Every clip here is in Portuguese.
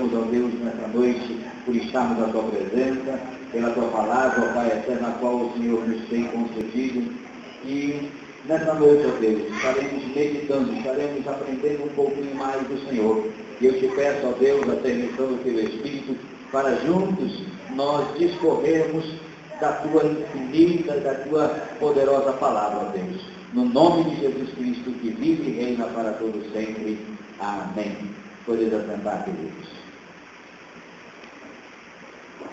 Ó Deus, nessa noite, por estarmos na tua presença, pela tua palavra, ó Pai eterno, a qual o Senhor nos tem concedido. E nessa noite, ó Deus, estaremos meditando, estaremos aprendendo um pouquinho mais do Senhor. E eu te peço, ó Deus, a permissão do teu Espírito, para juntos nós discorrermos da tua infinita e da tua poderosa palavra, ó Deus. No nome de Jesus Cristo, que vive e reina para todos sempre. Amém. Podeis assentar, queridos.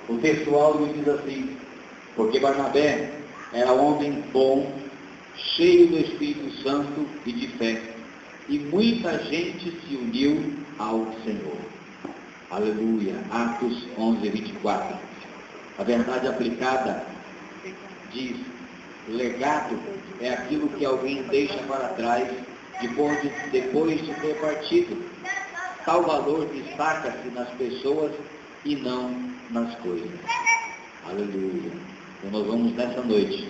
O texto áudio diz assim: porque Barnabé era homem bom, cheio do Espírito Santo e de fé, e muita gente se uniu ao Senhor. Aleluia. Atos 11, 24. A verdade aplicada diz: legado é aquilo que alguém deixa para trás depois de ter partido. Tal valor destaca-se nas pessoas e não nas coisas. Aleluia. Então nós vamos nessa noite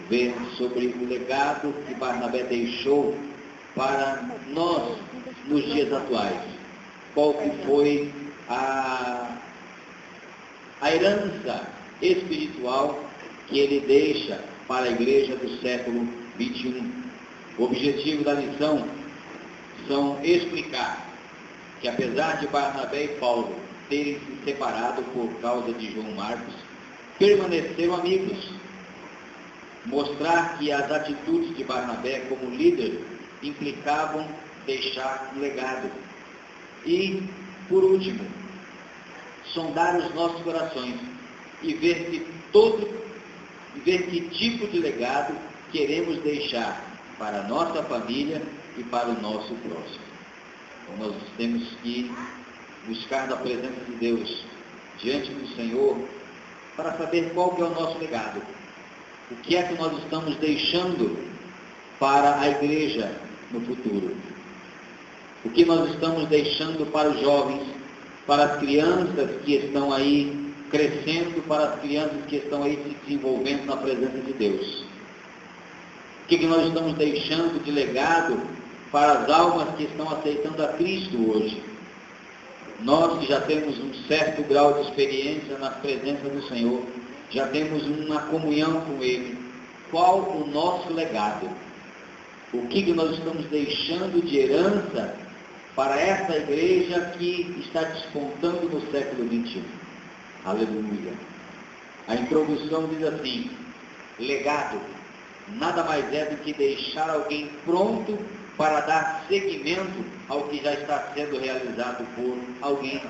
ver sobre o legado que Barnabé deixou para nós nos dias atuais. Qual que foi a herança espiritual que ele deixa para a igreja do século 21. O objetivo da lição são explicar que, apesar de Barnabé e Paulo terem se separado por causa de João Marcos, permaneceram amigos. Mostrar que as atitudes de Barnabé como líder implicavam deixar um legado. E, por último, sondar os nossos corações e ver que tipo de legado queremos deixar para a nossa família e para o nosso próximo. Então nós temos que buscar da presença de Deus diante do Senhor para saber qual que é o nosso legado. O que é que nós estamos deixando para a igreja no futuro? O que nós estamos deixando para os jovens, para as crianças que estão aí crescendo, para as crianças que estão aí se desenvolvendo na presença de Deus? O que nós estamos deixando de legado para as almas que estão aceitando a Cristo hoje? Nós que já temos um certo grau de experiência na presença do Senhor, já temos uma comunhão com Ele, qual o nosso legado? O que nós estamos deixando de herança para essa igreja que está despontando no século 21? Aleluia. A introdução diz assim: legado nada mais é do que deixar alguém pronto para dar seguimento ao que já está sendo realizado por alguém,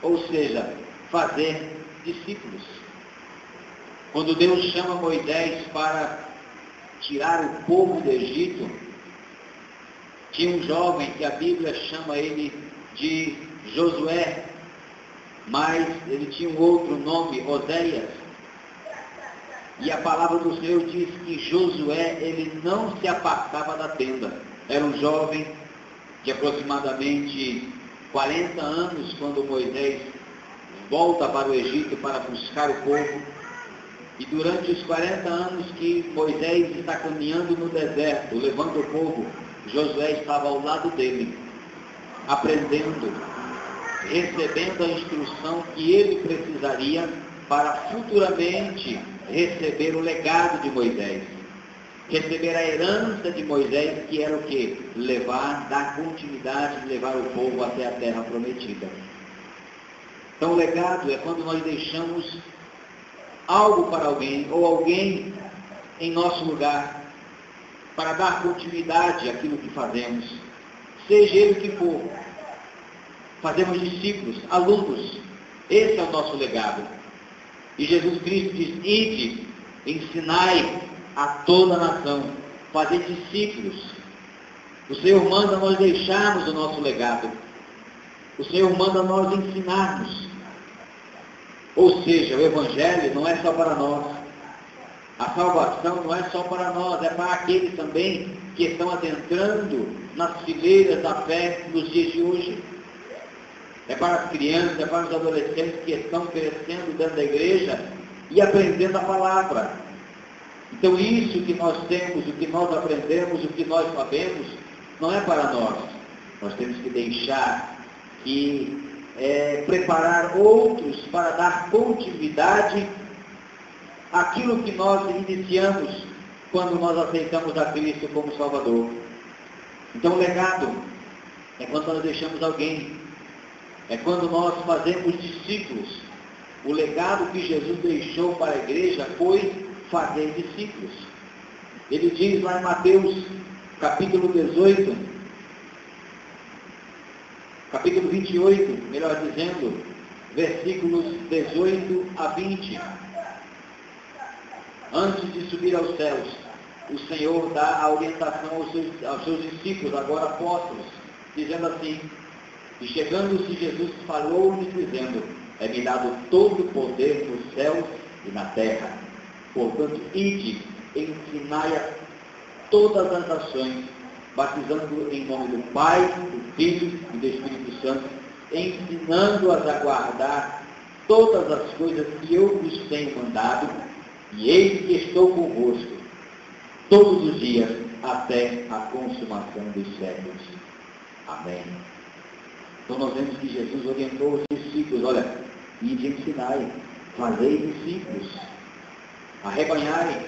ou seja, fazer discípulos. Quando Deus chama Moisés para tirar o povo do Egito, tinha um jovem que a Bíblia chama ele de Josué, mas ele tinha um outro nome, Oséias. E a palavra do Senhor diz que Josué, ele não se apartava da tenda. Era um jovem de aproximadamente 40 anos, quando Moisés volta para o Egito para buscar o povo. E durante os 40 anos que Moisés está caminhando no deserto, levando o povo, Josué estava ao lado dele, aprendendo, recebendo a instrução que ele precisaria para futuramente receber o legado de Moisés, receber a herança de Moisés, que era o quê? Dar continuidade, levar o povo até a terra prometida. Então o legado é quando nós deixamos algo para alguém, ou alguém em nosso lugar, para dar continuidade àquilo que fazemos, seja ele o que for. Fazemos discípulos, alunos, esse é o nosso legado. E Jesus Cristo diz: ide, ensinai a toda a nação, fazer discípulos. O Senhor manda nós deixarmos o nosso legado. O Senhor manda nós ensinarmos. Ou seja, o Evangelho não é só para nós. A salvação não é só para nós, é para aqueles também que estão adentrando nas fileiras da fé nos dias de hoje. É para as crianças, é para os adolescentes que estão crescendo dentro da igreja e aprendendo a palavra. Então isso que nós temos, o que nós aprendemos, o que nós sabemos, não é para nós. Nós temos que deixar que preparar outros para dar continuidade àquilo que nós iniciamos quando nós aceitamos a Cristo como Salvador. Então, o legado é quando nós deixamos alguém, é quando nós fazemos discípulos. O legado que Jesus deixou para a igreja foi fazer discípulos. Ele diz lá em Mateus, capítulo 18, capítulo 28, melhor dizendo, versículos 18 a 20. Antes de subir aos céus, o Senhor dá a orientação aos seus discípulos, agora apóstolos, dizendo assim: e chegando-se Jesus falou-lhes dizendo: é-me dado todo o poder nos céus e na terra. Portanto, ide, ensinai a todas as nações, batizando em nome do Pai, do Filho e do Espírito Santo, ensinando-as a guardar todas as coisas que eu vos tenho mandado, e eis que estou convosco todos os dias até a consumação dos séculos. Amém. Então nós vemos que Jesus orientou os discípulos: olha, ide ensinai, fazei discípulos, arrebanhai.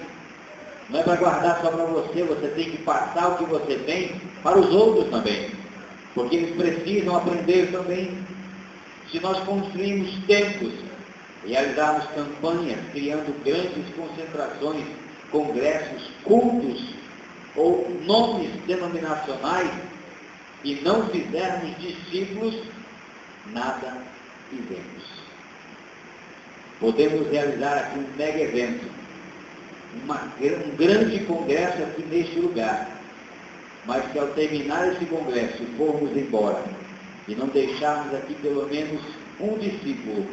Não é para guardar só para você, você tem que passar o que você tem para os outros também, porque eles precisam aprender também. Se nós construímos templos, realizarmos campanhas, criando grandes concentrações, congressos, cultos ou nomes denominacionais, e não fizermos discípulos, nada fizemos. Podemos realizar aqui um mega evento, um grande congresso aqui neste lugar, mas se ao terminar esse congresso formos embora e não deixarmos aqui pelo menos um discípulo,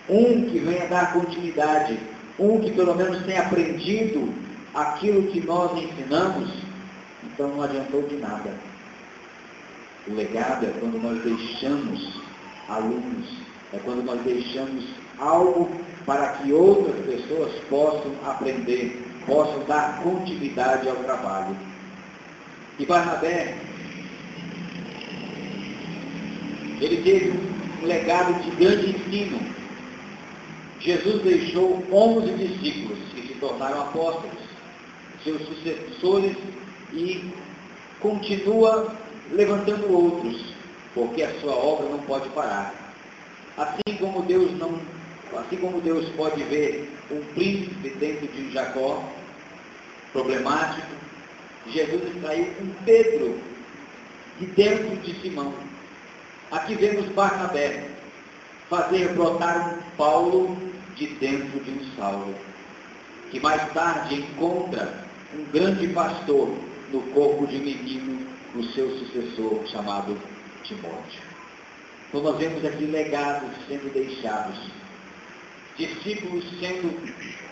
um que venha dar continuidade, um que pelo menos tenha aprendido aquilo que nós ensinamos, então não adiantou de nada. O legado é quando nós deixamos alunos, é quando nós deixamos algo para que outras pessoas possam aprender, possam dar continuidade ao trabalho. E Barnabé, ele teve um legado de grande ensino. Jesus deixou 11 discípulos que se tornaram apóstolos, seus sucessores, e continua levantando outros, porque a sua obra não pode parar. Assim como Deus pode ver um príncipe dentro de um Jacó problemático, Jesus extraiu um Pedro de dentro de Simão. Aqui vemos Barnabé fazer brotar um Paulo de dentro de um Saulo, que mais tarde encontra um grande pastor no corpo de menino, o seu sucessor, chamado Timóteo. Então nós vemos aqui legados sendo deixados, discípulos sendo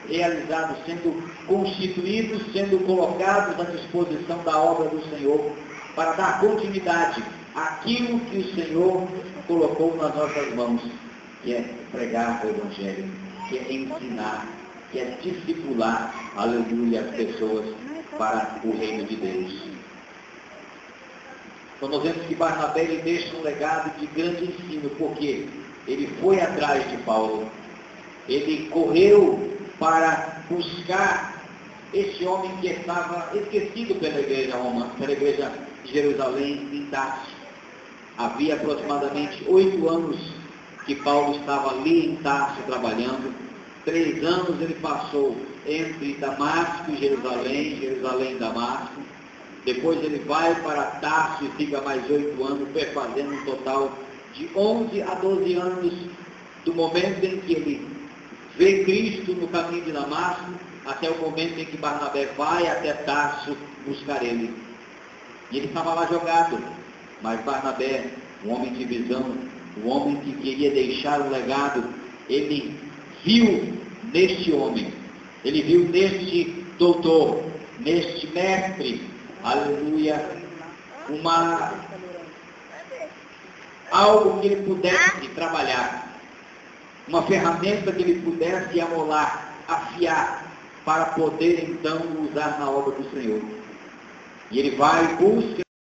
realizados, sendo constituídos, sendo colocados à disposição da obra do Senhor, para dar continuidade àquilo que o Senhor colocou nas nossas mãos, que é pregar o Evangelho, que é ensinar, que é discipular, aleluia, as pessoas para o reino de Deus. Então nós vemos que Barnabé ele deixa um legado de grande ensino, porque ele foi atrás de Paulo, ele correu para buscar esse homem que estava esquecido pela igreja romana, pela igreja de Jerusalém, em Tarso. Havia aproximadamente 8 anos que Paulo estava ali em Tarso trabalhando. 3 anos ele passou entre Damasco e Jerusalém, Jerusalém e Damasco. Depois ele vai para Tarso e fica mais 8 anos, fazendo um total de 11 a 12 anos, do momento em que ele vê Cristo no caminho de Damasco, até o momento em que Barnabé vai até Tarso buscar ele. E ele estava lá jogado, mas Barnabé, um homem de visão, um homem que queria deixar um legado, ele viu neste homem, ele viu neste doutor, neste mestre, aleluia, algo que ele pudesse trabalhar, uma ferramenta que ele pudesse amolar, afiar, para poder então usar na obra do Senhor. E ele vai e busca